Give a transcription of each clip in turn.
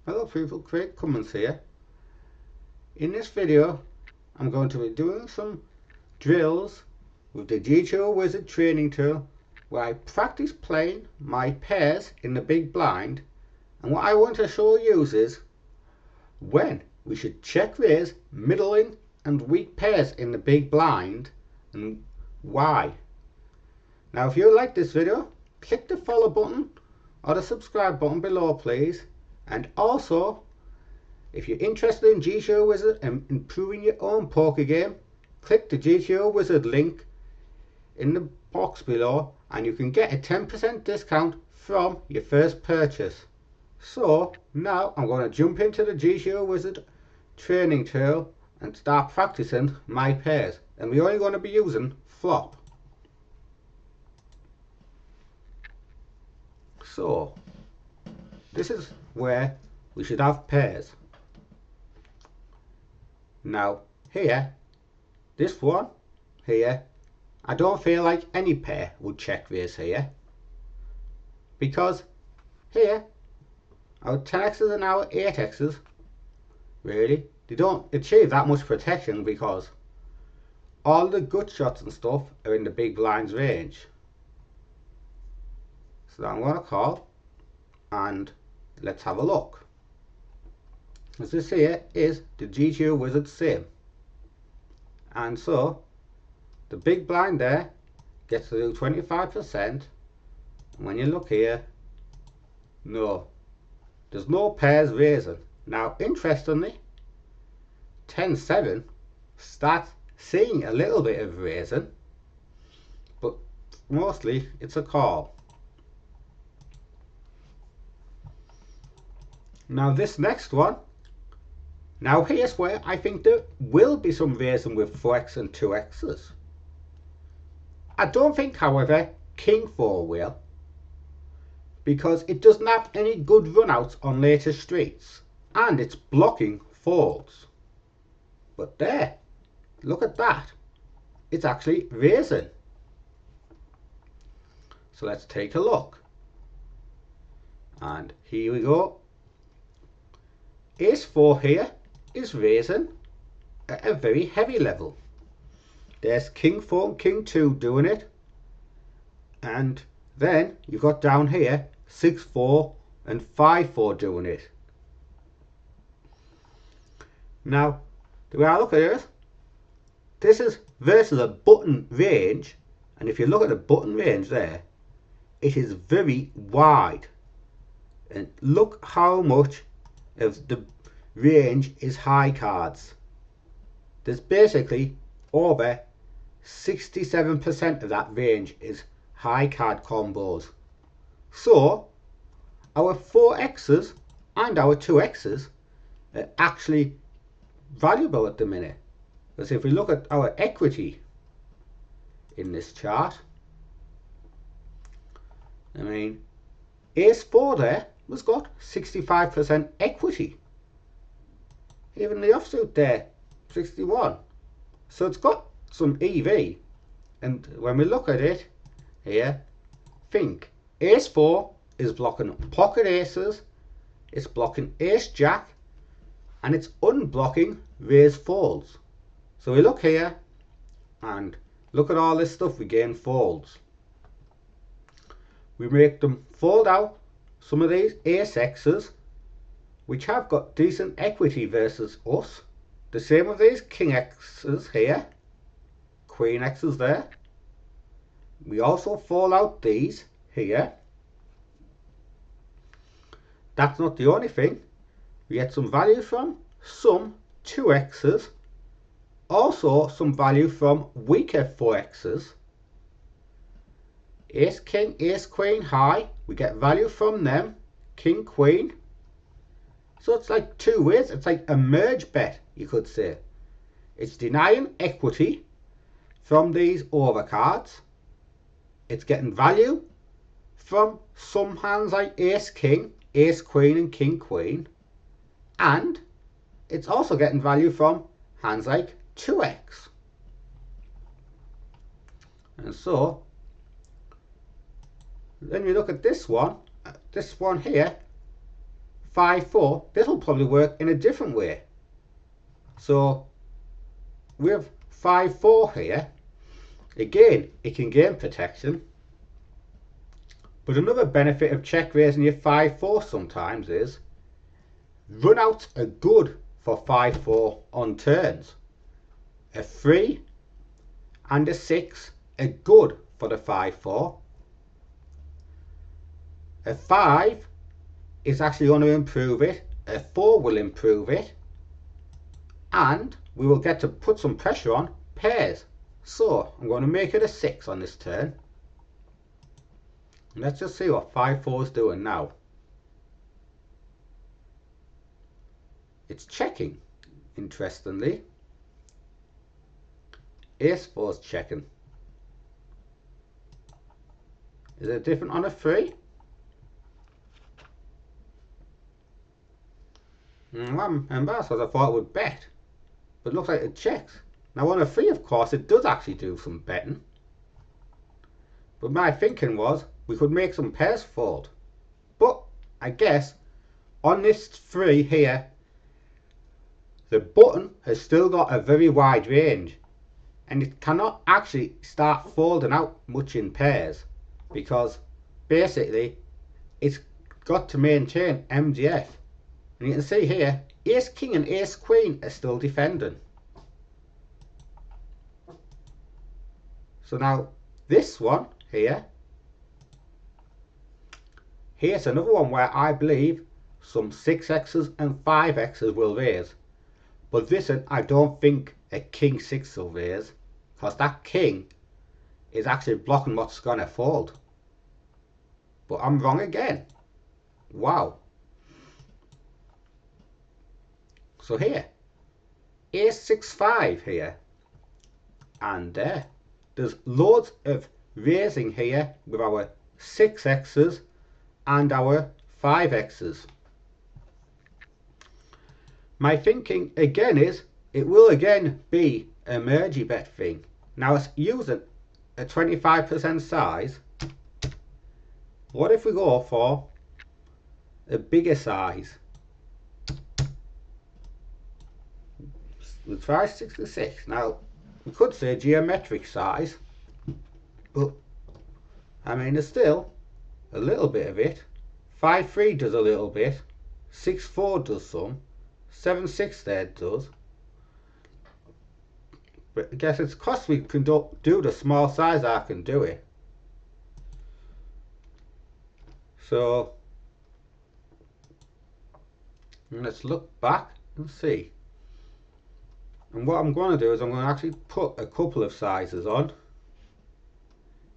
Hello people, Craig Cummins here. In this video I'm going to be doing some drills with the GTO Wizard training tool where I practice playing my pairs in the big blind, and what I want to show you is when we should check raise middling and weak pairs in the big blind and why. Now if you like this video, click the follow button or the subscribe button below please, and also if you're interested in GTO Wizard and improving your own poker game, click the GTO Wizard link in the box below and you can get a 10% discount from your first purchase. So now I'm going to jump into the GTO Wizard training tool and start practicing my pairs, and we're only going to be using flop. So this is where we should have pairs. Now here, this one here, I don't feel like any pair would check raise here, because here our 10x's and our 8x's really they don't achieve that much protection because all the gut shots and stuff are in the big blind's range. So I'm going to call and let's have a look. As this here is the GTO Wizard sim, and so the big blind there gets to do 25%, and when you look here, no, there's no pairs raising. Now interestingly, 10-7 starts seeing a little bit of raising, but mostly it's a call. Now this next one, now here's where I think there will be some raising with 4x and 2x's. I don't think however King 4 will, because it doesn't have any good runouts on later streets and it's blocking folds. But there, look at that, it's actually raising. So let's take a look, and here we go. Ace 4 here is raising at a very heavy level. There's King 4 and King 2 doing it, and then you've got down here 6-4 and 5-4 doing it. Now the way I look at it, this is versus a button range, and if you look at the button range there, it is very wide, and look how much of the range is high cards. There's basically over 67% of that range is high card combos. So our 4x's and our 2x's are actually valuable at the minute, because if we look at our equity in this chart, I mean ace 4 there was got 65% equity, even the offsuit there 61, so it's got some EV. And when we look at it here, think ace 4 is blocking pocket aces, it's blocking ace jack, and it's unblocking raise folds. So we look here and look at all this stuff we gain folds. We make them fold out some of these ace x's, which have got decent equity versus us. The same with these king x's here, queen x's there. We also fall out these here. That's not the only thing. We get some value from some 2x's, also some value from weaker 4x's. Ace king, ace queen high, we get value from them, king queen. So it's like two ways, it's like a merge bet, you could say. It's denying equity from these overcards, it's getting value from some hands like ace king, ace queen and king queen, and it's also getting value from hands like 2x. And so when we look at this one here, 5-4, this will probably work in a different way. So with 5-4 here, again, it can gain protection. But another benefit of check raising your 5-4 sometimes is runouts are good for 5-4 on turns. A 3 and a 6 are good for the 5-4. A 5 is actually going to improve it. A 4 will improve it. And we will get to put some pressure on pairs. So I'm going to make it a 6 on this turn. Let's just see what 5-4 is doing now. It's checking, interestingly. Ace-4 is checking. Is it different on a 3? I'm embarrassed because I thought it would bet. But it looks like it checks. Now on a 3, of course, it does actually do some betting. But my thinking was we could make some pairs fold. But I guess on this 3 here, the button has still got a very wide range. And it cannot actually start folding out much in pairs. Because basically it's got to maintain MDF. And you can see here, Ace King and Ace Queen are still defending. So now this one here, here's another one where I believe some 6x's and 5x's will raise. But this one, I don't think a King 6 will raise, because that King is actually blocking what's going to fold. But I'm wrong again. Wow. So here, Ace 6-5 here, and there. There's loads of raising here with our 6x's and our 5x's. My thinking again is it will again be a mergy bet thing. Now it's using a 25% size. What if we go for a bigger size? We'll try 66. Now we could say geometric size, but I mean there's still a little bit of it. 5-3 does a little bit, 6-4 does some, 7-6 there does. But I guess it's because we can do the small size I can do it. So let's look back and see. And what I'm going to do is I'm going to actually put a couple of sizes on,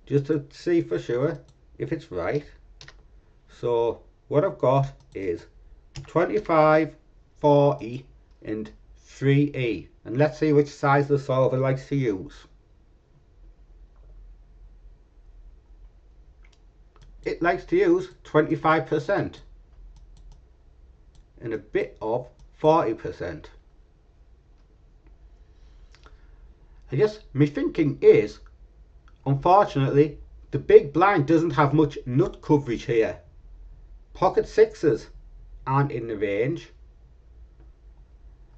just to see for sure if it's right. So what I've got is 25, 40 and 3E. And let's see which size the solver likes to use. It likes to use 25% and a bit of 40%. I guess my thinking is, unfortunately, the big blind doesn't have much nut coverage here. Pocket sixes aren't in the range.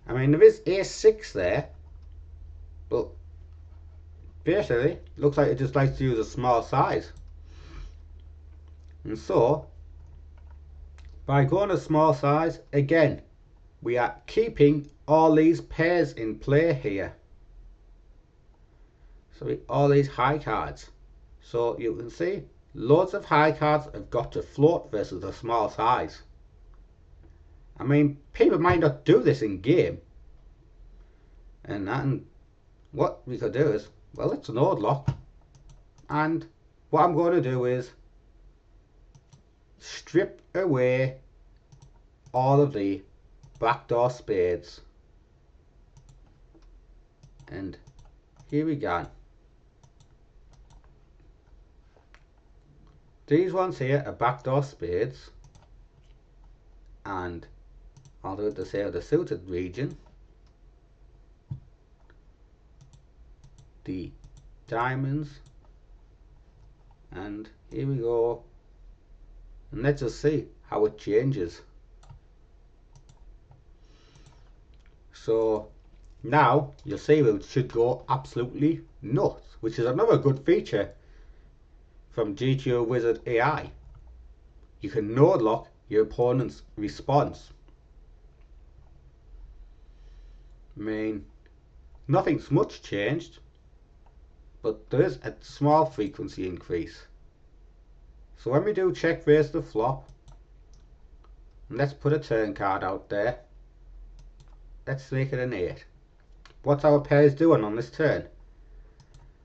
I mean, there is Ace 6 there, but basically, looks like it just likes to use a small size. And so, by going a small size, again, we are keeping all these pairs in play here. So all these high cards. So you can see loads of high cards have got to float versus a small size. I mean, people might not do this in game. And what we could do is, well, it's an odd lock. And what I'm going to do is strip away all of the backdoor spades. And here we go. These ones here are backdoor spades, and I'll do it to say the suited region, the diamonds, and here we go. And let's just see how it changes. So now you'll see it should go absolutely nuts, which is another good feature from GTO Wizard AI. You can node lock your opponent's response. I mean, nothing's much changed, but there is a small frequency increase. So when we do check raise the flop, let's put a turn card out there. Let's make it an 8. What's our pairs doing on this turn?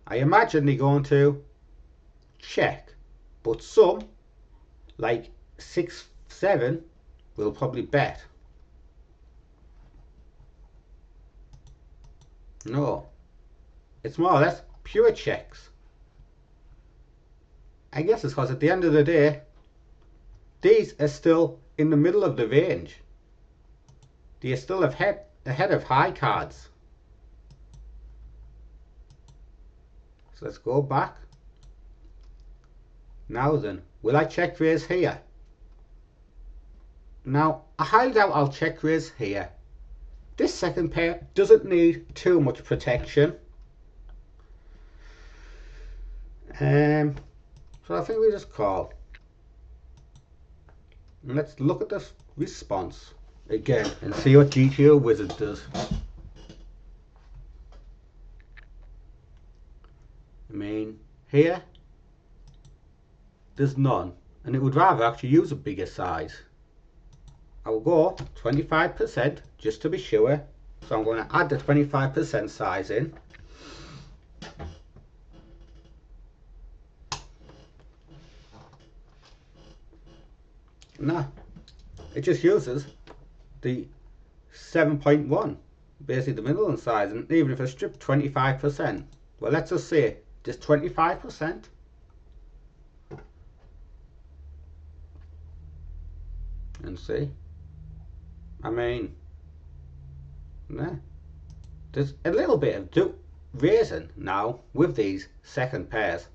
I imagine they're going to check, but some, like 6, 7, will probably bet. No, it's more or less pure checks. I guess it's because at the end of the day, these are still in the middle of the range. They are still ahead of high cards. So let's go back. Now then, will I check raise here? Now, I highly doubt I'll check raise here. This second pair doesn't need too much protection. So I think we just call. And let's look at this response again and see what GTO Wizard does. I mean, here there's none, and it would rather actually use a bigger size. I will go 25% just to be sure, so I'm going to add the 25% size in. Nah, it just uses the 7.1, basically the middle size, and even if I strip 25%, well, let's just say just 25%. And see, I mean, nah, there's a little bit of raising now with these second pairs,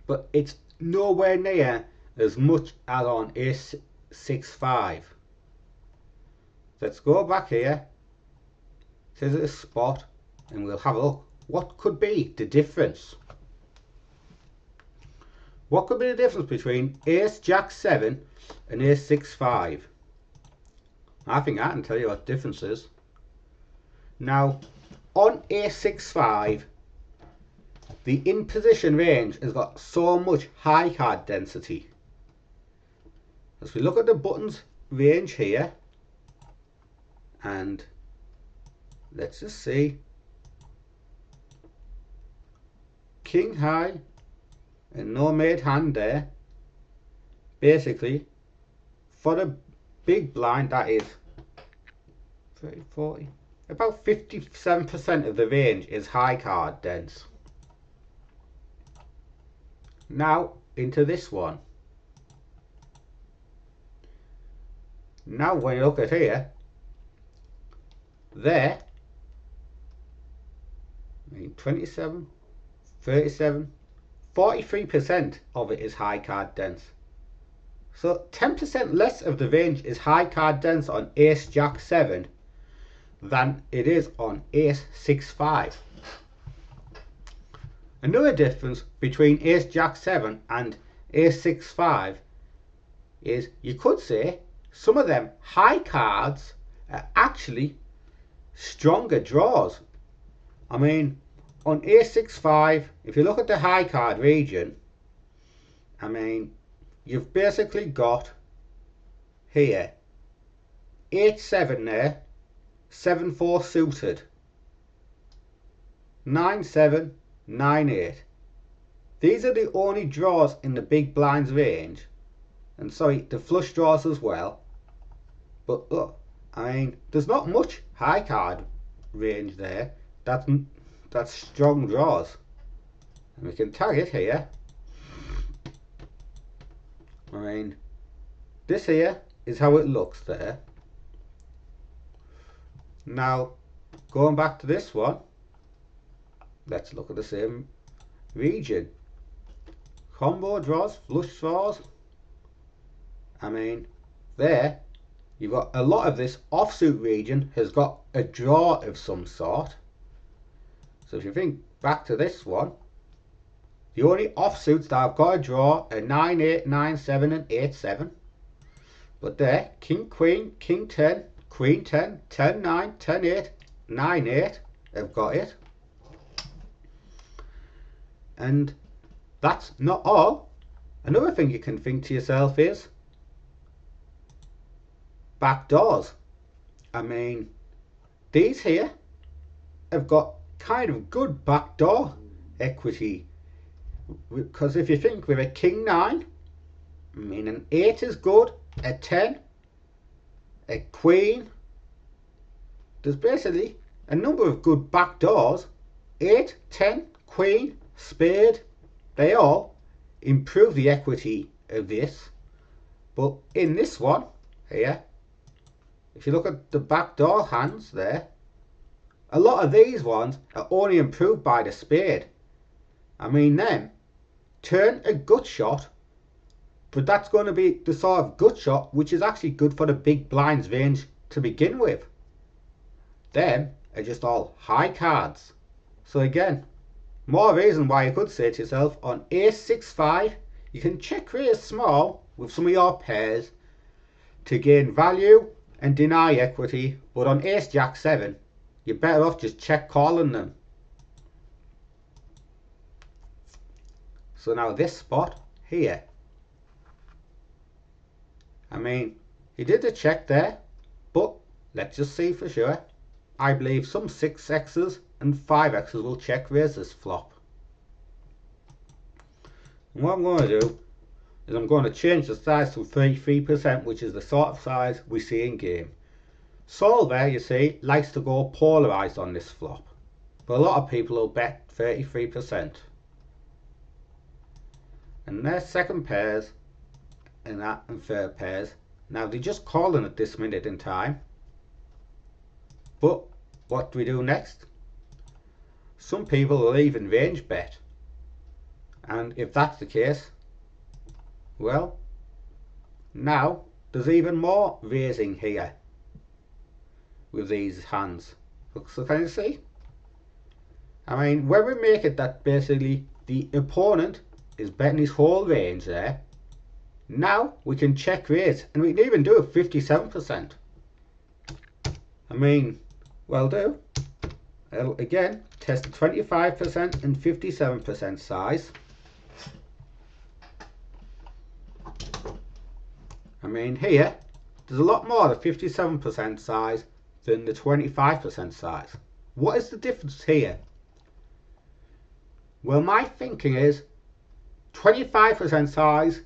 but it's nowhere near as much as on Ace 6-5. Let's go back here to this spot and we'll have a look. What could be the difference? What could be the difference between Ace Jack 7 and Ace 6-5? I think I can tell you what the difference is. Now, on Ace 6-5, the in position range has got so much high card density. As we look at the buttons range here, and let's just see, King high and no made hand there. Basically, for the big blind, that is 30, 40, about 57% of the range is high card dense. Now into this one. Now when you look at here, there, 27, 37, 43% of it is high card dense. So 10% less of the range is high card dense on Ace Jack 7 than it is on Ace 6-5. Another difference between Ace Jack 7 and Ace 6-5 is, you could say, some of them high cards are actually stronger draws. I mean, on Ace 6-5, if you look at the high card region, I mean, you've basically got here 8-7 there, 7-4 suited, 9-7, 9-8. These are the only draws in the big blinds range, and sorry, the flush draws as well. But look, I mean, there's not much high card range there. That's strong draws, and we can tag it here. I mean, this here is how it looks there. Now, going back to this one, let's look at the same region. Combo draws, flush draws. I mean, there you've got a lot of this offsuit region has got a draw of some sort. So if you think back to this one, the only offsuits that I've got a draw are 9-8, 9-7 and 8-7. But there, King Queen, King 10, Queen 10, 10-9, 10-8, 9-8 have got it. And that's not all. Another thing you can think to yourself is back doors. I mean, these here have got kind of good backdoor equity, because if you think with a King 9, I mean an 8 is good, a 10, a Queen, there's basically a number of good backdoors. 8, 10, Queen, Spade, they all improve the equity of this. But in this one here, if you look at the backdoor hands there, a lot of these ones are only improved by the Spade. I mean, then turn a gut shot, but that's going to be the sort of gut shot which is actually good for the big blinds range to begin with. Them are just all high cards. So again, more reason why you could say to yourself, on ace 6-5 you can check raise small with some of your pairs to gain value and deny equity, but on ace jack 7 you're better off just check calling them. So now this spot here, I mean, he did the check there, but let's just see for sure. I believe some 6x's and 5x's will check raise this flop. And what I'm going to do is I'm going to change the size to 33%, which is the sort of size we see in game. Solver, you see, likes to go polarized on this flop, but a lot of people will bet 33%. And their second pairs and that and third pairs. Now they're just calling at this minute in time. But what do we do next? Some people will even range bet. And if that's the case, well, now there's even more raising here with these hands. So can you see? I mean, when we make it that basically the opponent is betting his whole range there, now we can check raise, and we can even do it 57%. I mean, well do. It'll again test 25% and 57% size. I mean, here there's a lot more of 57% size than the 25% size. What is the difference here? Well, my thinking is 25% size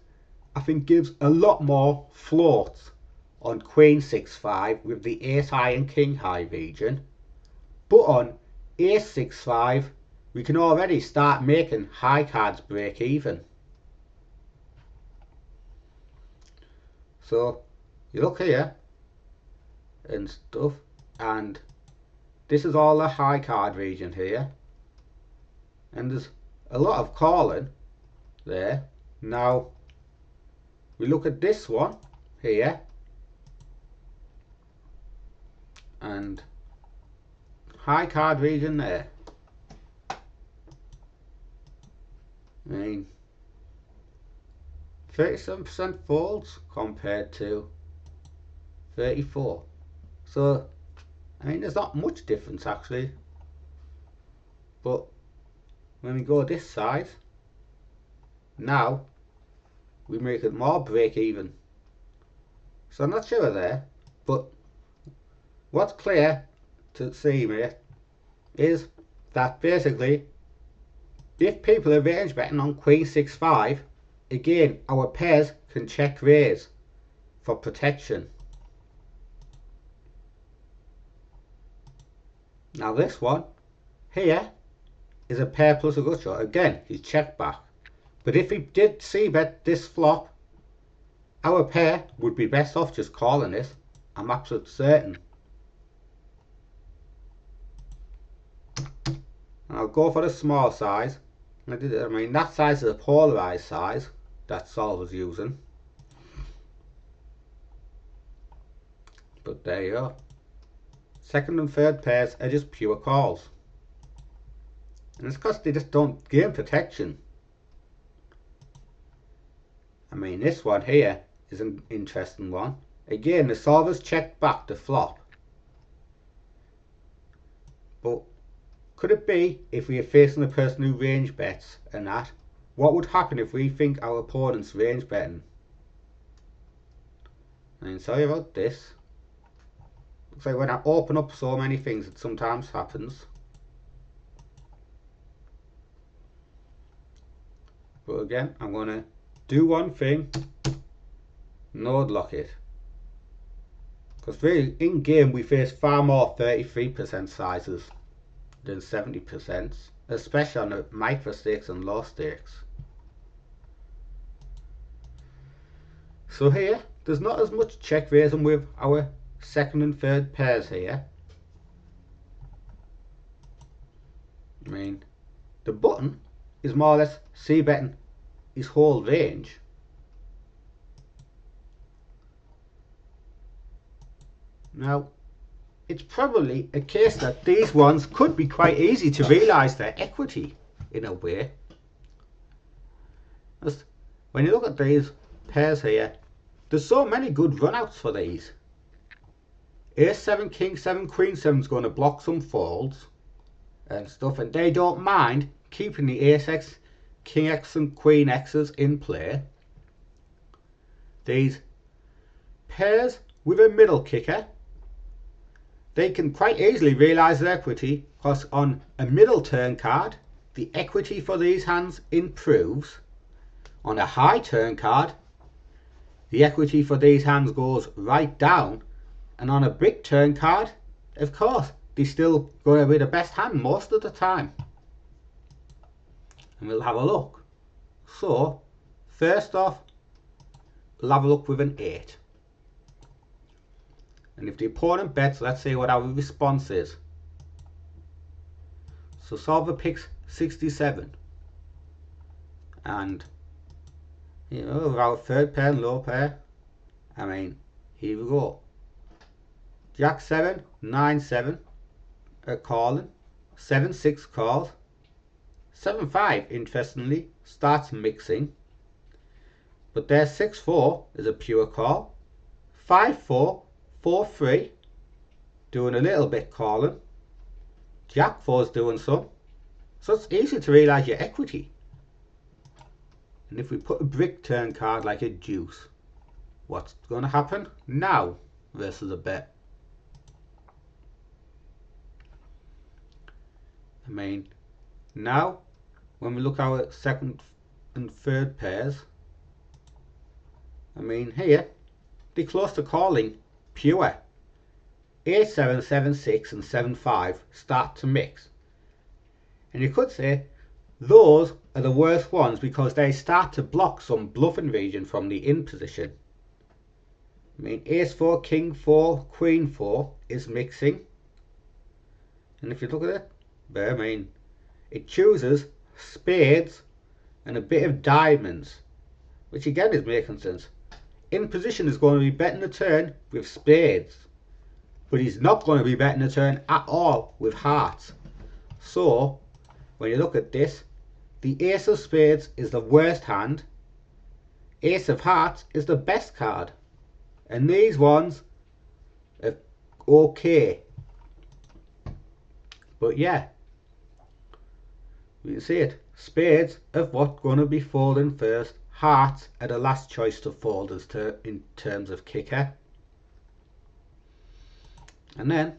I think gives a lot more floats on Queen 6-5 with the Ace High and King High region, but on Ace 6-5 we can already start making high cards break even. So you look here and stuff, and this is all the high card region here, and there's a lot of calling there. Now we look at this one here, and high card region there. I mean, 37% folds compared to 34. So I mean, there's not much difference actually, but when we go this side, now we make it more break even. So I'm not sure there, but what's clear to see, mate, is that basically if people are range betting on Queen 6-5, again our pairs can check raise for protection. Now this one here is a pair plus a gut shot. Again, he's checked back. But if he did c-bet this flop, our pair would be best off just calling this. I'm absolutely certain. And I'll go for the small size. I mean, that size is a polarized size that Sol was using. But there you go. Second and third pairs are just pure calls. And it's because they just don't gain protection. I mean, this one here is an interesting one. Again, the solver's checked back to flop. But could it be, if we are facing a person who range bets and that, what would happen if we think our opponent's range betting? I mean, sorry about this. Looks like when I open up so many things, it sometimes happens. But again, I'm going to do one thing, node lock it. Because really, in game, we face far more 33% sizes than 70%, especially on the micro stakes and low stakes. So here, there's not as much check raising with our second and third pairs here. I mean, the button is more or less c-betting his whole range. Now, it's probably a case that these ones could be quite easy to realise their equity in a way. Just when you look at these pairs here, there's so many good runouts for these. Ace 7, King 7, Queen 7 is going to block some folds and stuff, and they don't mind keeping the Ace X, King X and Queen X's in play. These pairs with a middle kicker, they can quite easily realise their equity, because on a middle turn card, the equity for these hands improves. On a high turn card, the equity for these hands goes right down. And on a big turn card, of course, they're still going to be the best hand most of the time. And we'll have a look. So, first off, we'll have a look with an 8. And if the opponent bets, let's see what our response is. So solver picks 67. And, you know, our third pair and low pair, I mean, here we go. Jack 7, 9, 7 are calling. 7, 6 calls. 7, 5, interestingly, starts mixing. But their 6, 4 is a pure call. 5, 4, 4, 3, doing a little bit calling. Jack 4 is doing some. So it's easy to realise your equity. And if we put a brick turn card like a deuce, what's going to happen now versus a bet? I mean, now when we look at our second and third pairs, I mean, here they're close to calling pure. 8, 7, 7, 6 and 7, 5 start to mix. And you could say those are the worst ones because they start to block some bluffing region from the in position. I mean, Ace 4, King 4, Queen 4 is mixing. And if you look at it, I mean, it chooses spades and a bit of diamonds, which again is making sense. In position is going to be betting the turn with spades, but he's not going to be betting the turn at all with hearts. So when you look at this, the Ace of Spades is the worst hand, Ace of Hearts is the best card, and these ones are okay. But yeah, you can see it. Spades are what's going to be folding first. Hearts are the last choice to fold as in terms of kicker. And then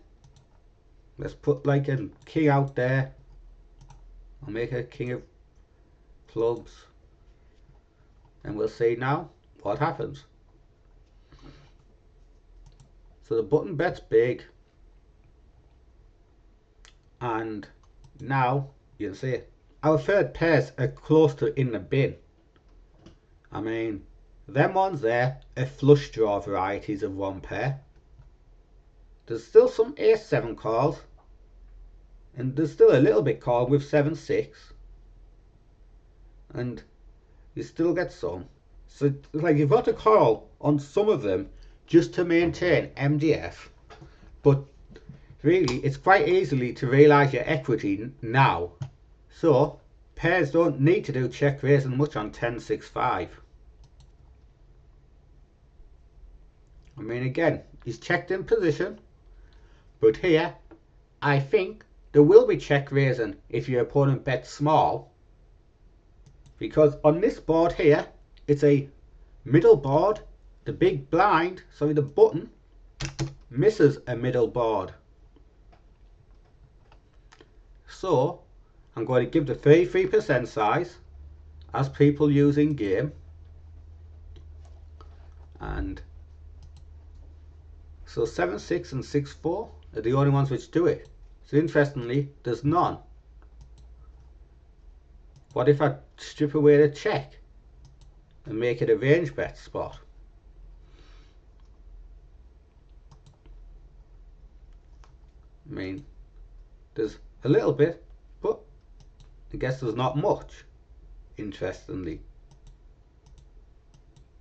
let's put like a king out there. I'll make a king of clubs, and we'll see now what happens. So the button bets big, and now you can see it. Our third pairs are close to in the bin. I mean, them ones there are flush draw varieties of one pair. There's still some Ace 7 calls, and there's still a little bit called with 7, 6, and you still get some. So it's like you've got to call on some of them just to maintain MDF, but really it's quite easily to realise your equity now. So pairs don't need to do check raising much on 10-6-5. I mean, again, he's checked in position, but here I think there will be check raising if your opponent bets small, because on this board here it's a middle board. The big blind, sorry, the button misses a middle board, so I'm going to give the 33% size as people use in game, and so 7-6 and 6-4 are the only ones which do it. So interestingly, there's none. What if I strip away the check and make it a range bet spot? I mean, there's a little bit, but I guess there's not much, interestingly.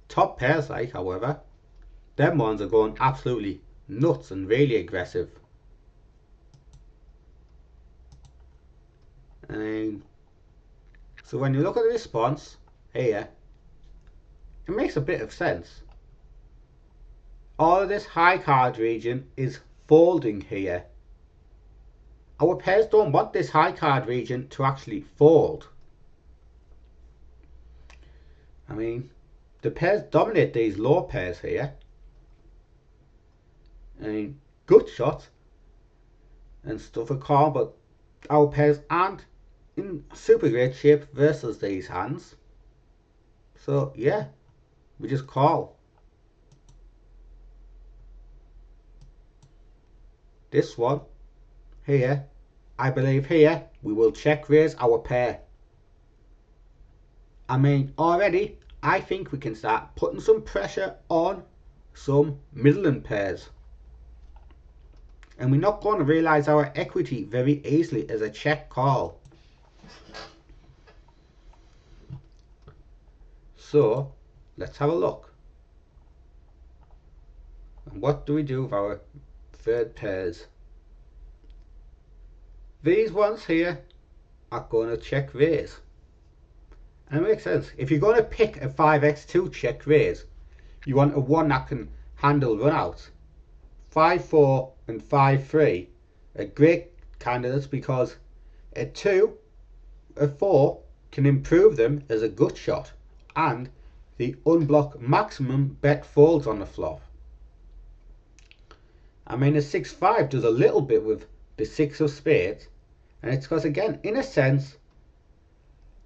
Top pairs, like, however, them ones are going absolutely nuts and really aggressive. And so when you look at the response here, it makes a bit of sense. All of this high card region is folding here. Our pairs don't want this high card region to actually fold. I mean, the pairs dominate these low pairs here. I mean, good shots and stuff are called, but our pairs aren't in super great shape versus these hands. So yeah, we just call. This one here, I believe here we will check raise our pair. I mean, already I think we can start putting some pressure on some middling pairs, and we're not going to realise our equity very easily as a check call. So let's have a look. And what do we do with our third pairs? These ones here are going to check raise, and it makes sense. If you're going to pick a 5x2 check raise, you want a one that can handle runouts. 5-4 and 5-3 are great candidates because a 2, a 4 can improve them as a gut shot, and the unblock maximum bet folds on the flop. I mean, a 6-5 does a little bit with the 6 of spades, and it's because, again, in a sense,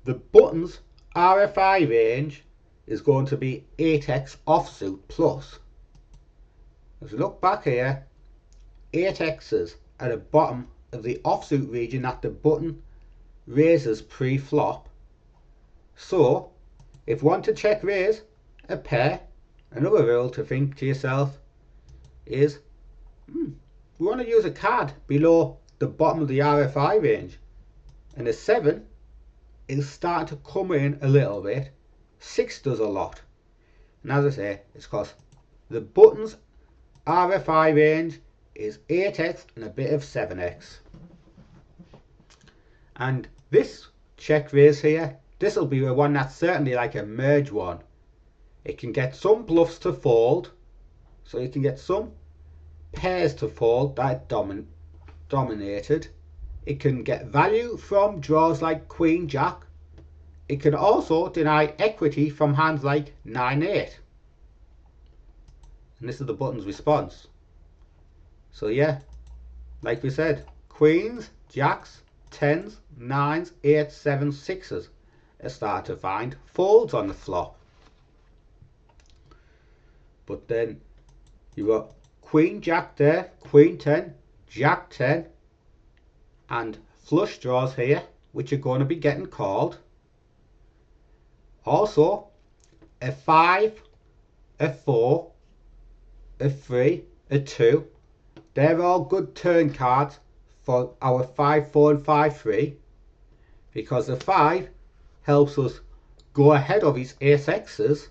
the button's RFI range is going to be 8x offsuit plus. As we look back here, 8x's at the bottom of the offsuit region that the button raises pre-flop. So if you want to check raise a pair, another rule to think to yourself is we want to use a card below the bottom of the RFI range, and a 7 is starting to come in a little bit. 6 does a lot, and as I say, it's because the button's RFI range is 8x and a bit of 7x. And this check raise here, this will be the one that's certainly like a merge one. It can get some bluffs to fold, so you can get some pairs to fold that dominated. It can get value from draws like Queen Jack. It can also deny equity from hands like 9-8. And this is the button's response. So yeah, like we said, queens, jacks, 10s, 9s, 8s, 7s, 6s are starting to find folds on the flop. But then you've got Queen Jack there, Queen 10, Jack 10, and flush draws here, which are going to be getting called. Also, a 5, a 4, a 3, a 2. They're all good turn cards for our 5-4 and 5-3, because the 5 helps us go ahead of his ace-x's,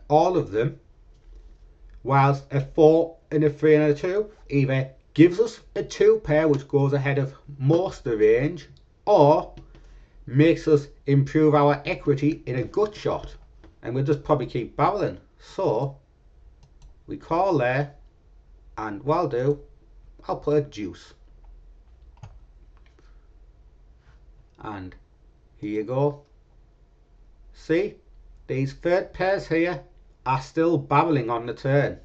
all of them, whilst a 4 and a 3 and a 2 either gives us a 2 pair which goes ahead of most of the range, or makes us improve our equity in a gut shot, and we'll just probably keep barreling. So we call there, and what I'll do, I'll put a deuce, and here you go. See, these third pairs here are still barreling on the turn.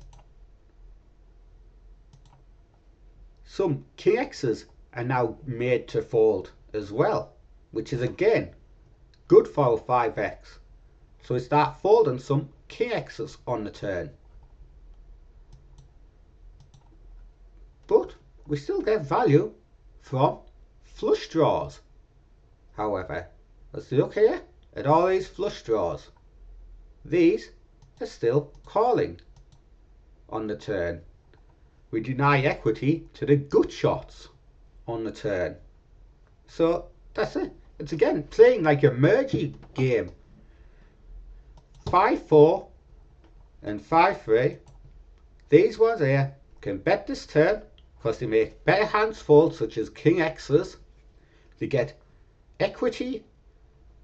Some king X's are now made to fold as well, which is again good for our 5x. So we start folding some king X's on the turn. But we still get value from flush draws. However, let's look here at all these flush draws. These are still calling on the turn. We deny equity to the gut shots on the turn. So that's it. It's again playing like a mergy game. 5-4 and 5-3. These ones here can bet this turn because they make better hands fold, such as king X's. They get equity,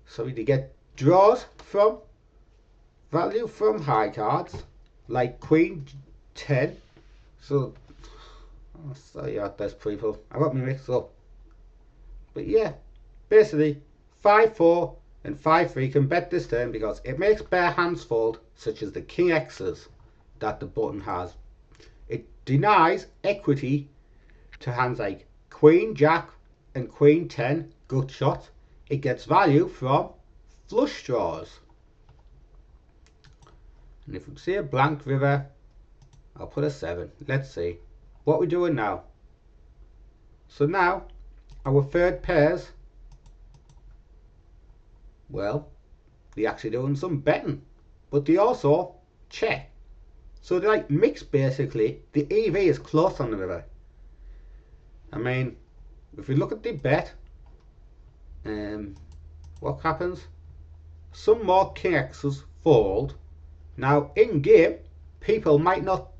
sorry, they get draws from value from high cards like queen 10. So sorry out there people, I got me mixed up. But yeah, basically 5-4 and 5-3 can bet this turn because it makes bare hands fold, such as the king X's that the button has. It denies equity to hands like queen jack and queen 10 gut shot. It gets value from flush draws. And if we see a blank river, I'll put a 7. Let's see what we're doing now. So now our third pairs, well, they're actually doing some betting, but they also check. So they're like mixed basically. The EV is close on the river. I mean, if we look at the bet, what happens? Some more king X's fold. Now in game, people might not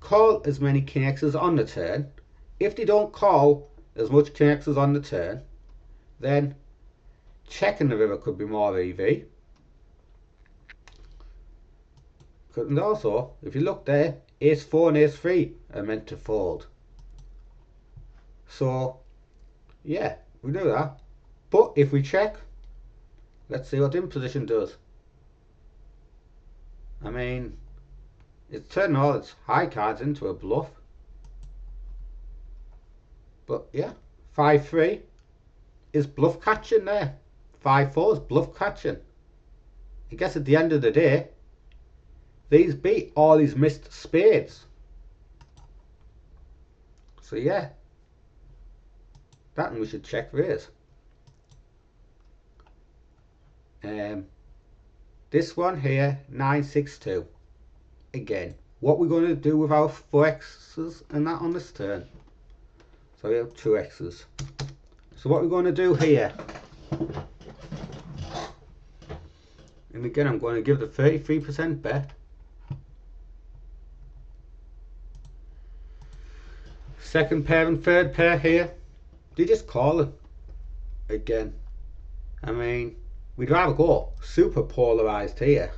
call as many king X's on the turn. If they don't call as much king X's on the turn, then checking the river could be more EV. And also, if you look there, ace 4 and ace 3 are meant to fold. So yeah, we do that. But if we check, let's see what imposition does. I mean, it's turning all its high cards into a bluff. But yeah, 5-3 is bluff catching there. 5-4 is bluff catching. I guess at the end of the day, these beat all these missed spades. So yeah, that, and we should check raise. This one here, 9-6-2. Again, what we're going to do with our 4x's and that on this turn. So we have 2x's. So what we're going to do here, and again I'm going to give the 33% bet. Second pair and third pair here, they just call it again. I mean, we'd rather go super polarized here,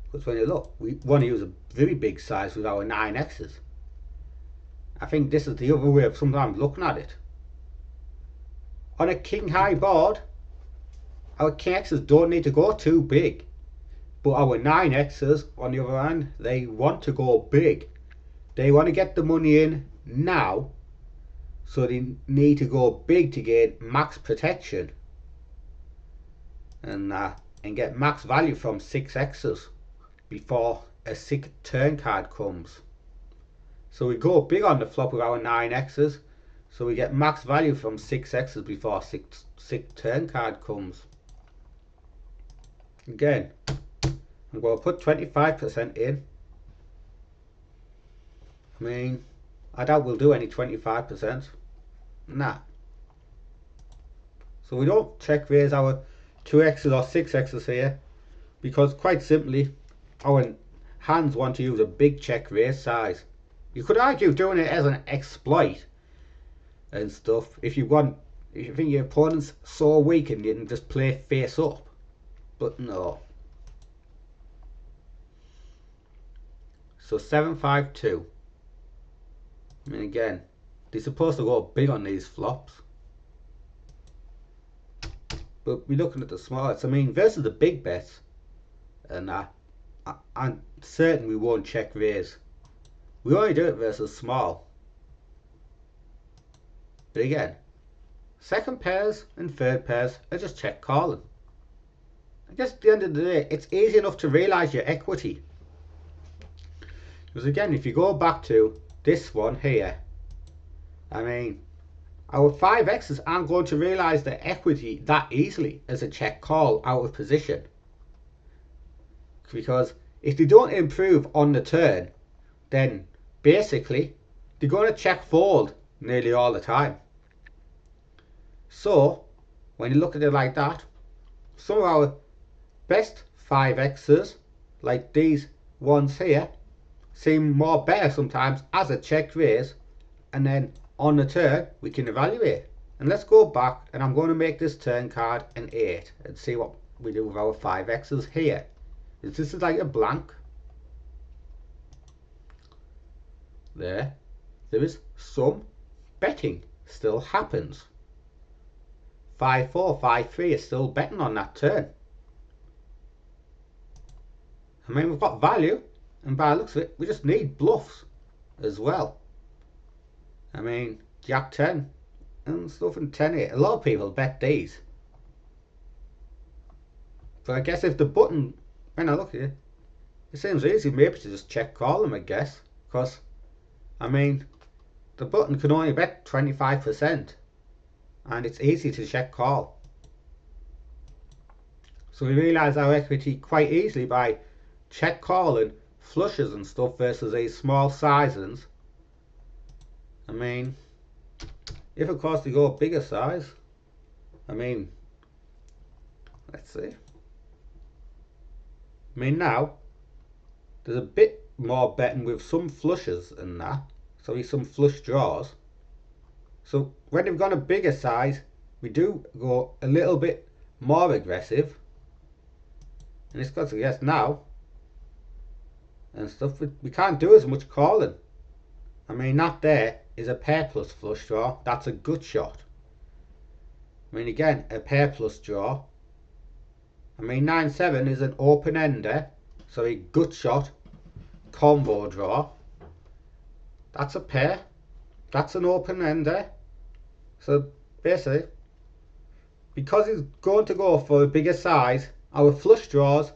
because when you look, we want to use a very big size with our 9x's. I think this is the other way of sometimes looking at it. On a king high board, our king X's don't need to go too big, but our 9x's on the other hand, they want to go big. They want to get the money in now, so they need to go big to get max protection and get max value from 6x's before a 6 turn card comes. So we go big on the flop with our 9x's, so we get max value from 6x's before 6 turn card comes. Again, I'm going to put 25% in. I mean, I doubt we'll do any 25%. Nah. So we don't check raise our 2x's or 6x's here, because quite simply our hands want to use a big check raise size. You could argue doing it as an exploit and stuff if you think your opponent's so weak and you can just play face up. But no. So 7-5-2. I mean, again, they're supposed to go big on these flops. But we're looking at the small bets. I mean, versus the big bets, and I'm certain we won't check raise. We only do it versus small. But again, second pairs and third pairs are just check calling. I guess at the end of the day, it's easy enough to realise your equity. Because again, if you go back to this one here, I mean, our 5x's aren't going to realise their equity that easily as a check call out of position. Because if they don't improve on the turn, then basically they're going to check fold nearly all the time. So when you look at it like that, some of our best 5x's, like these ones here, seem more better sometimes as a check raise, and then on the turn we can evaluate. And let's go back, and I'm going to make this turn card an 8 and see what we do with our 5x's here. This is like a blank. There is some betting still happens. 5-4, 5-3 is still betting on that turn. I mean, we've got value, and by the looks of it, we just need bluffs as well. I mean, Jack 10 and stuff and 10-8. A lot of people bet these. But I guess if the button, when I look at it, it seems easy maybe to just check call them, I guess. Because, I mean, the button can only bet 25%. And it's easy to check call. So we realise our equity quite easily by check calling flushes and stuff versus these small sizes. I mean, if of course they go bigger size, I mean, let's see. I mean, now there's a bit more betting with some flushes and that, so some flush draws. So when they've gone a bigger size, we do go a little bit more aggressive. And it's got to guess now and stuff, we can't do as much calling. I mean, that there is a pair plus flush draw. That's a good shot. I mean, again, a pair plus draw. I mean, 9-7 is an open ender, so a good shot combo draw. That's a pair. That's an open ender. So basically, because he's going to go for a bigger size, our flush draws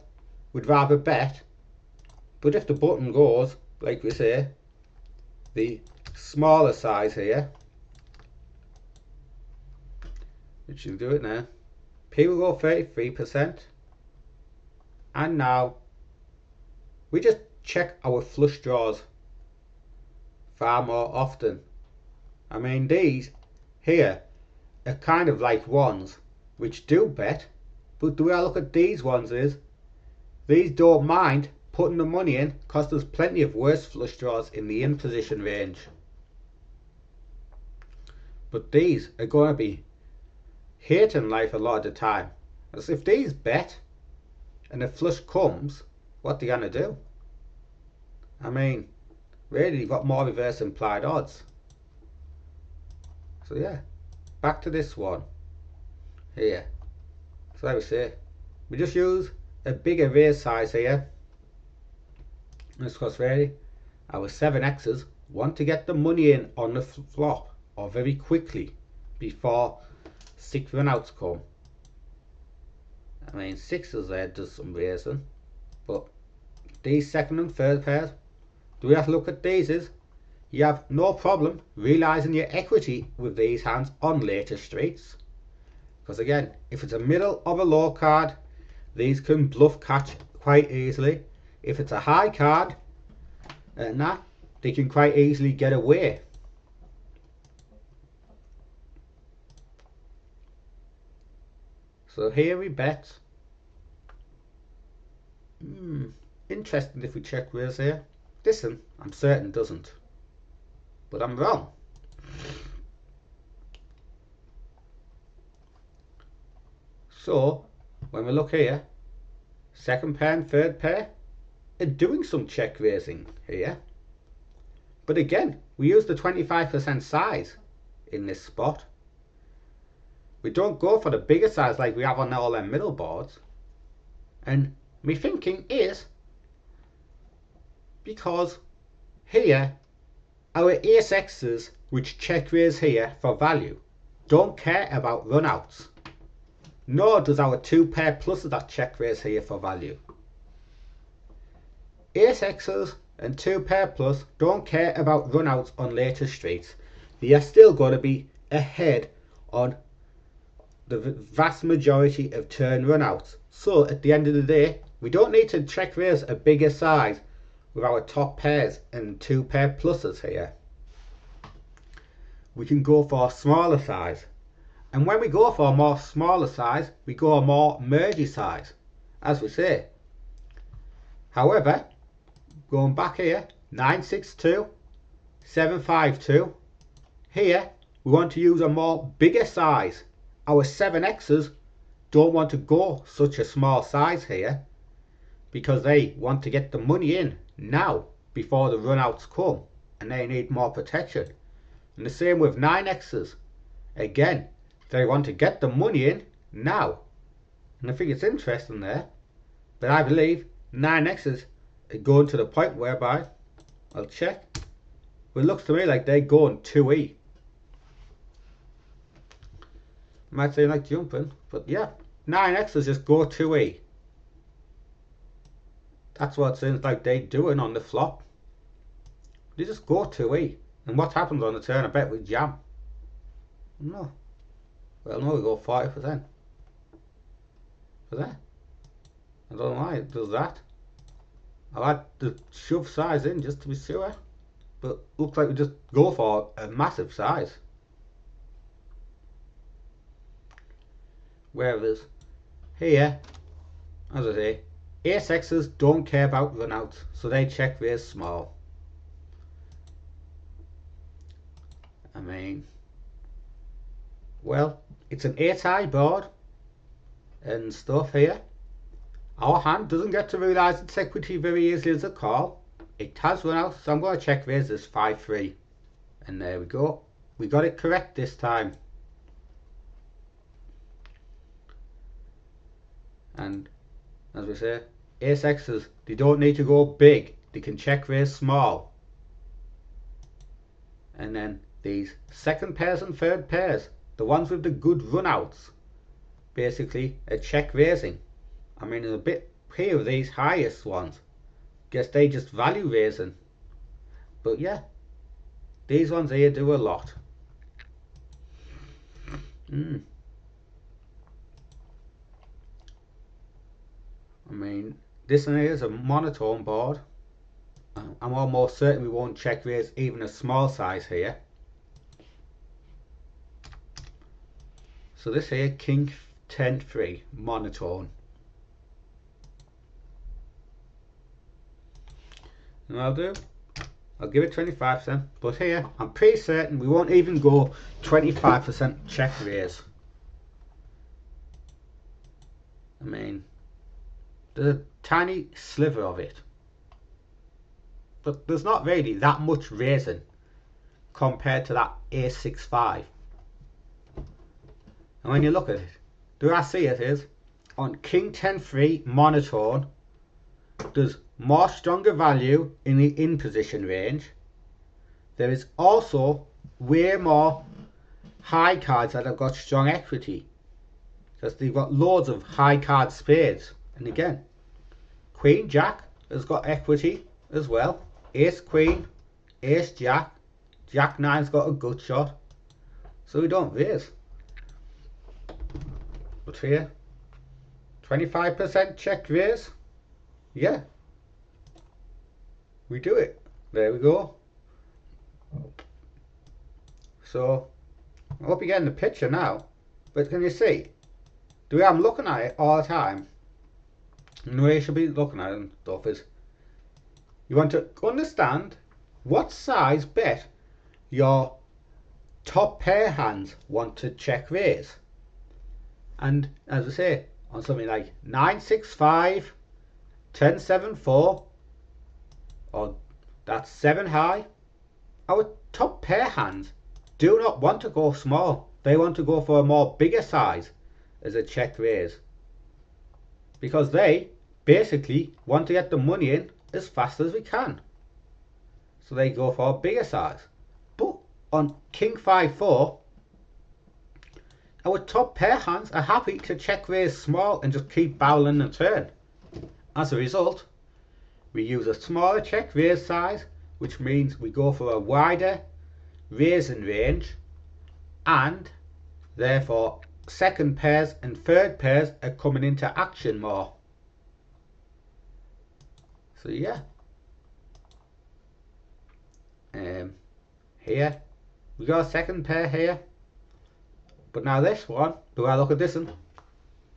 would rather bet. But if the button goes, like we say, the smaller size here, which will do it now, P will go 33%. And now we just check our flush draws far more often. I mean, these here are kind of like ones which do bet, but the way I look at these ones is these don't mind putting the money in because there's plenty of worse flush draws in the in position range. But these are going to be hating life a lot of the time. As if these bet and the flush comes, what are they going to do? I mean, really, you've got more reverse implied odds. So yeah, back to this one here. So like we say, we just use a bigger raise size here. And because really, our 7x's want to get the money in on the flop or very quickly before 6 runouts come. I mean, 6's there does some raising, but these second and third pairs, the way I look at these is you have no problem realising your equity with these hands on later streets. Because again, if it's a middle of a low card, these can bluff catch quite easily. If it's a high card and that, they can quite easily get away. So here we bet. interesting if we check raise here. This one, I'm certain doesn't. But I'm wrong. So, when we look here, second pair and third pair are doing some check raising here. But again, we use the 25% size in this spot. We don't go for the bigger size like we have on all them middle boards. And my thinking is because here our ace X's which check raise here for value don't care about runouts. Nor does our two pair pluses that check raise here for value. Ace X's and two pair plus don't care about runouts on later streets. They are still going to be ahead on the vast majority of turn runouts. So at the end of the day, we don't need to check raise a bigger size with our top pairs and two pair pluses here. We can go for a smaller size. And when we go for a more smaller size, we go a more mergy size, as we say. However, going back here, 962, 752. Here, we want to use a more bigger size. Our 7X's don't want to go such a small size here because they want to get the money in now before the runouts come and they need more protection. And the same with 9X's. Again, they want to get the money in now. And I think it's interesting there. But I believe 9X's are going to the point whereby, I'll check, but it looks to me like they're going 2E. Might say like jumping, but yeah, 9X's just go 2E. That's what it seems like they're doing on the flop. They just go 2E. And what happens on the turn? I bet we jam. No. Well, no, we go 40%. For that. I don't know why it does that. I like to shove size in just to be sure. But looks like we just go for a massive size. Whereas here, as I say, ace X's don't care about runouts, so they check raise small. I mean, well, it's an 8-eye board and stuff here. Our hand doesn't get to realise its equity very easily as a call. It has runouts, so I'm going to check raise this 5-3. And there we go. We got it correct this time. And as we say, ace X's, they don't need to go big. They can check raise small. And then these second pairs and third pairs, the ones with the good runouts, basically are check raising. I mean, a bit here of these highest ones, guess they just value raising. But yeah, these ones here do a lot. I mean, this one here is a monotone board. I'm almost certain we won't check raise even a small size here. So this here, King 10-3, monotone. And I'll give it 25%, but here I'm pretty certain we won't even go 25% check raise. I mean, there's a tiny sliver of it, but there's not really that much raising compared to that ace-6-5. And when you look at it, the way I see it is on King 10-3 monotone, there's more stronger value in the in position range. There is also way more high cards that have got strong equity, because they've got loads of high card spades. And again, Queen Jack has got equity as well. Ace Queen, Ace Jack, Jack 9's got a good shot, so we don't raise. But here, 25% check raise. Yeah, we do it. There we go. So I hope you're getting the picture now. But can you see the way I'm looking at it all the time, and the way you should be looking at it and stuff is You want to understand what size bet your top pair hands want to check raise. And as I say, on something like 9-6-5, 10-7-4, or that's 7 high, our top pair hands do not want to go small. They want to go for a more bigger size as a check raise, because they basically want to get the money in as fast as we can. So they go for a bigger size. But on King 5-4, our top pair hands are happy to check raise small and just keep barreling the turn. As a result, we use a smaller check raise size, which means we go for a wider raising range, and therefore second pairs and third pairs are coming into action more. So yeah, here we got a second pair here. But now this one, do I look at this one?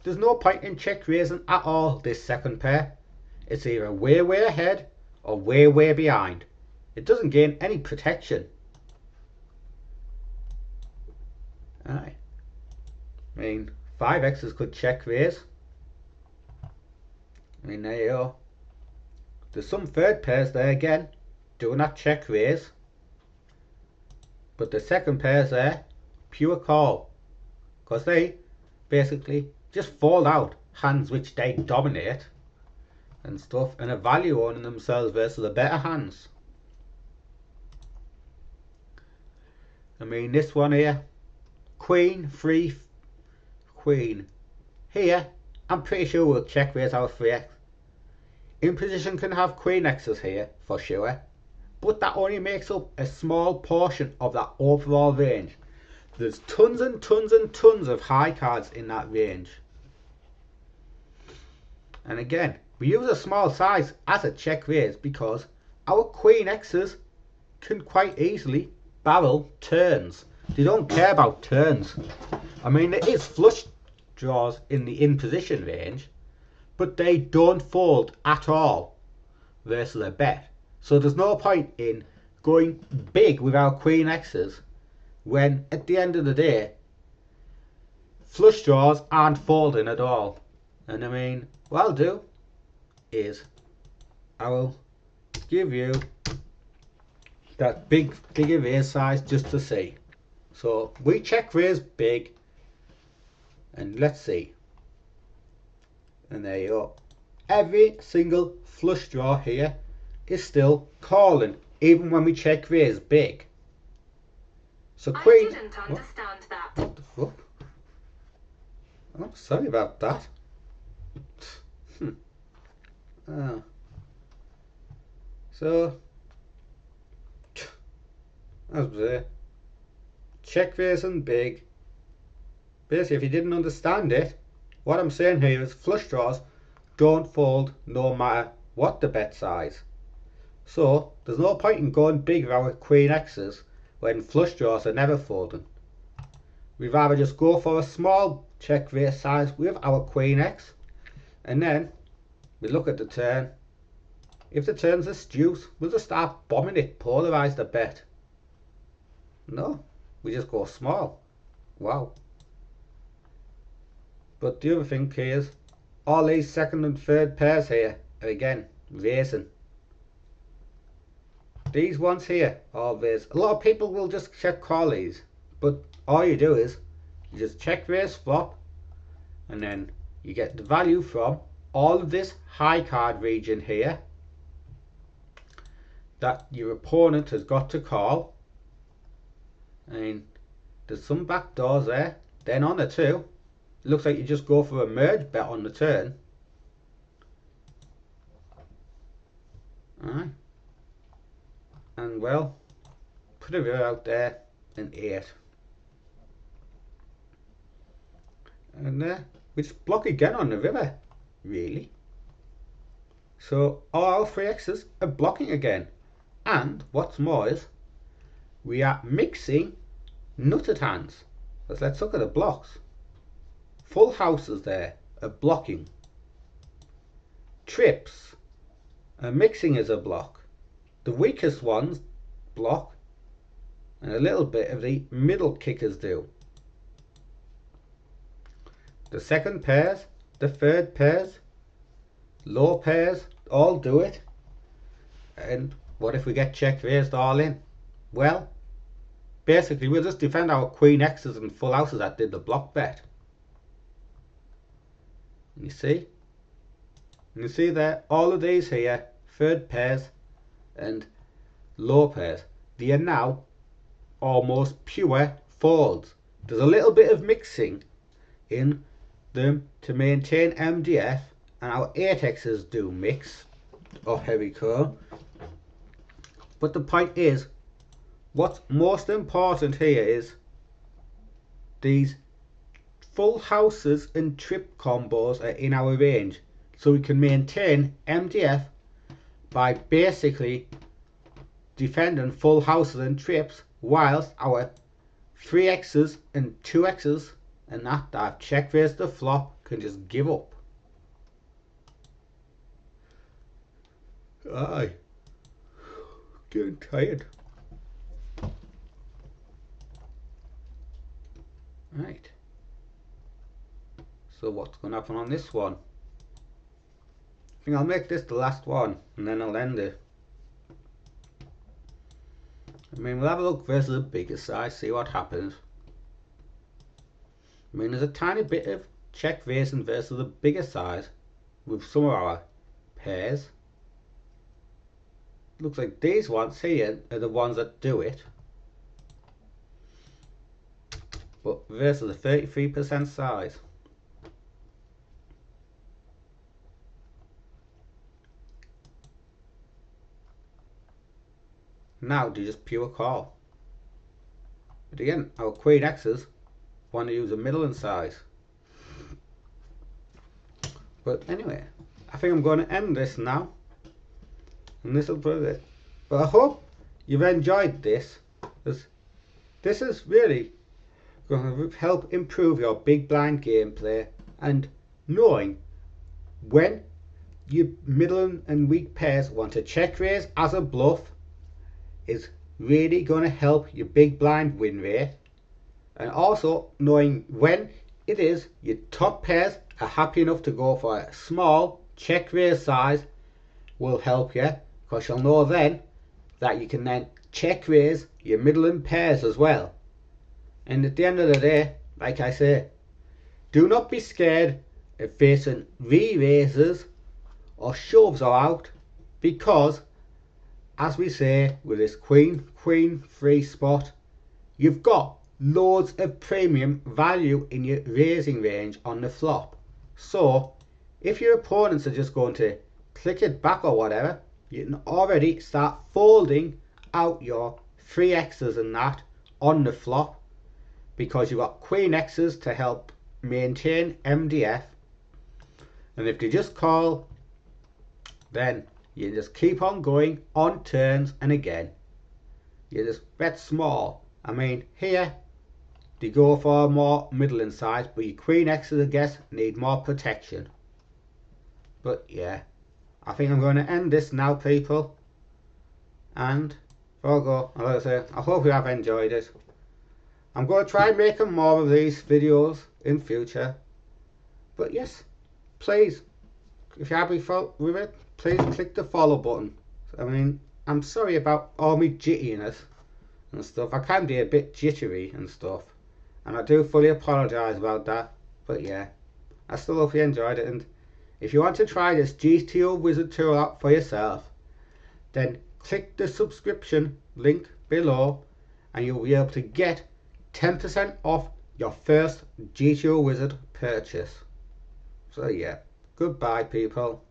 There's no point in check raising at all this second pair. It's either way ahead or way behind. It doesn't gain any protection. Aye. I mean, 5x's could check raise. I mean, there you go. There's some third pairs there again, doing that check raise. But the second pairs there, pure call. Because they basically just fold out hands which they dominate and stuff, and a value owning themselves versus the better hands. I mean, this one here, Queen, 3, Queen. Here, I'm pretty sure we'll check raise our 3x. In position can have Queen X's here, for sure. But that only makes up a small portion of that overall range. There's tons and tons of high cards in that range. And again, we use a small size as a check raise because our Queen X's can quite easily barrel turns. They don't care about turns. I mean, there is flush draws in the in position range, but they don't fold at all versus a bet. So there's no point in going big with our Queen X's when at the end of the day flush draws aren't folding at all. And I mean, what I'll do is I will give you that bigger raise size just to see. So we check raise big, and let's see. And there you go. Every single flush draw here is still calling, even when we check raise big. So Queen. I didn't understand that. What the fuck? Oh, sorry about that. So, as I say, check raising big. Basically, if you didn't understand it, what I'm saying here is flush draws don't fold no matter what the bet size. So there's no point in going big with our Queen X's when flush draws are never folding. We'd rather just go for a small check raise size with our Queen X, and then we look at the turn. If the turn's astute, we'll just start bombing it, polarise the bet. No, we just go small. Wow. But the other thing is, all these second and third pairs here are again raising. These ones here are raised. A lot of people will just check call these, but all you do is you just check raise flop, and then you get the value from all of this high card region here that your opponent has got to call. And there's some back doors there. Then on the two, it looks like you just go for a merge bet on the turn. Alright. And well, put a river out there and 8. And we just block again on the river, really. So all our 3x's are blocking again. And what's more is, we are mixing nutted hands. Let's look at the blocks. Full houses there are blocking. Trips are mixing as a block. the weakest ones block, and a little bit of the middle kickers do. The second pairs, the third pairs, low pairs all do it. And what if we get check raised all in? Well, basically we'll just defend our queen X's and full houses that did the block bet. You see? You see there, all of these here, third pairs and low pairs, they are now almost pure folds. There's a little bit of mixing in them to maintain MDF, and our 8Xs do mix or heavy core. But the point is, what's most important here is these full houses and trip combos are in our range, so we can maintain MDF by basically defending full houses and trips, whilst our 3Xs and 2Xs and that have check raised the flop can just give up. Aye, getting tired. Right, so what's going to happen on this one? I think I'll make this the last one and then I'll end it. I mean, we'll have a look versus the bigger size, see what happens. I mean, there's a tiny bit of check raising versus the bigger size with some of our pairs. Looks like these ones here are the ones that do it. But versus the 33% size. Now do just pure call. But again, our queen X's want to use a middling size. But anyway, I think I'm going to end this now. And this will be it. But I hope you've enjoyed this. This is really going to help improve your big blind gameplay, and knowing when your middling and weak pairs want to check raise as a bluff is really going to help your big blind win rate. And also knowing when it is your top pairs are happy enough to go for a small check raise size will help you, because you'll know then that you can then check raise your middling pairs as well. And at the end of the day, like I say, do not be scared of facing re-raises or shoves or out, because as we say with this queen free spot, you've got loads of premium value in your raising range on the flop. So if your opponents are just going to click it back or whatever, you can already start folding out your 3Xs and that on the flop, because you've got queen Xs to help maintain MDF. And if you just call, then you just keep on going on turns, and again you just bet small. I mean, here they go for a more middling size, but your queen Xs I guess need more protection. But yeah, I think I'm going to end this now, people. And before I go, like I say, I hope you have enjoyed it. I'm going to try making more of these videos in future. But yes, please, if you're happy with it, please click the follow button. I mean, I'm sorry about all my jittiness and stuff. I can be a bit jittery and stuff, and I do fully apologise about that. But yeah, I still hope you enjoyed it. And if you want to try this GTO Wizard tool out for yourself, then click the subscription link below and you'll be able to get 10% off your first GTO Wizard purchase. So yeah, goodbye people.